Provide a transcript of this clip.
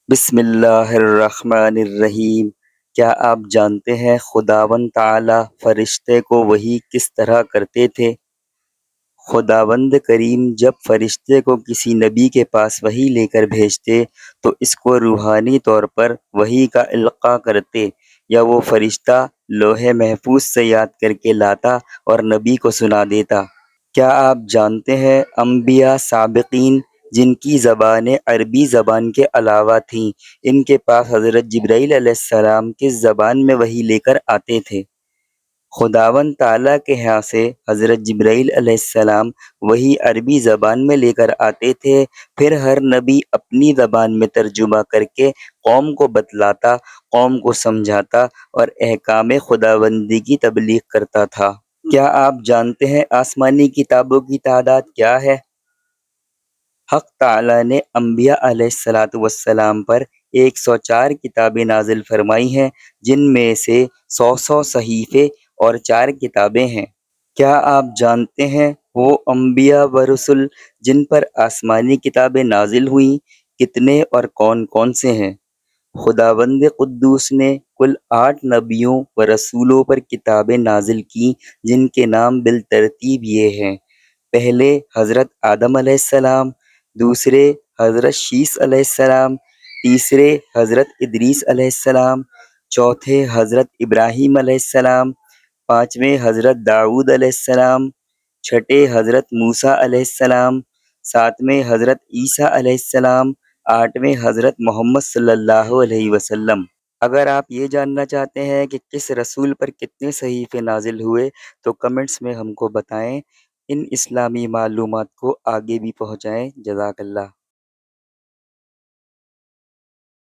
بسم اللہ الرحمن الرحیم۔ کیا آپ جانتے ہیں خداوند تعالی فرشتے کو وحی کس طرح کرتے تھے؟ خداوند کریم جب فرشتے کو کسی نبی کے پاس وحی لے کر بھیجتے تو اس کو روحانی طور پر وحی کا القاء کرتے، یا وہ فرشتہ لوح محفوظ سے یاد کر کے لاتا اور نبی کو سنا دیتا۔ کیا آپ جانتے ہیں انبیاء سابقین جن کی زبانیں عربی زبان کے علاوہ تھیں، ان کے پاس حضرت جبرائیل علیہ السلام کس زبان میں وحی لے کر آتے تھے؟ خداوند تعالیٰ کے ہاں سے حضرت جبرائیل علیہ السلام وحی عربی زبان میں لے کر آتے تھے، پھر ہر نبی اپنی زبان میں ترجمہ کر کے قوم کو بتلاتا، قوم کو سمجھاتا اور احکام خداوندی کی تبلیغ کرتا تھا۔ کیا آپ جانتے ہیں آسمانی کتابوں کی تعداد کیا ہے؟ حق تعالیٰ نے انبیاء علیہ السلام پر 104 کتابیں نازل فرمائی ہیں، جن میں سے 100 صحیفے اور 4 کتابیں ہیں۔ کیا آپ جانتے ہیں وہ انبیاء و رسل جن پر آسمانی کتابیں نازل ہوئیں کتنے اور کون کون سے ہیں؟ خداوند قدوس نے کل 8 نبیوں و رسولوں پر کتابیں نازل کیں، جن کے نام بالترتیب یہ ہیں: پہلے حضرت آدم علیہ السلام، دوسرے حضرت شیس علیہ السلام، تیسرے حضرت ادریس علیہ السلام، چوتھے حضرت ابراہیم علیہ السلام، پانچویں حضرت داؤد علیہ السلام، چھٹے حضرت موسیٰ علیہ السلام، ساتویں حضرت عیسیٰ علیہ السلام، آٹھویں حضرت محمد صلی اللہ علیہ وسلم۔ اگر آپ یہ جاننا چاہتے ہیں کہ کس رسول پر کتنے صحیفے نازل ہوئے تو کمنٹس میں ہم کو بتائیں۔ ان اسلامی معلومات کو آگے بھی پہنچائیں۔ جزاک اللہ۔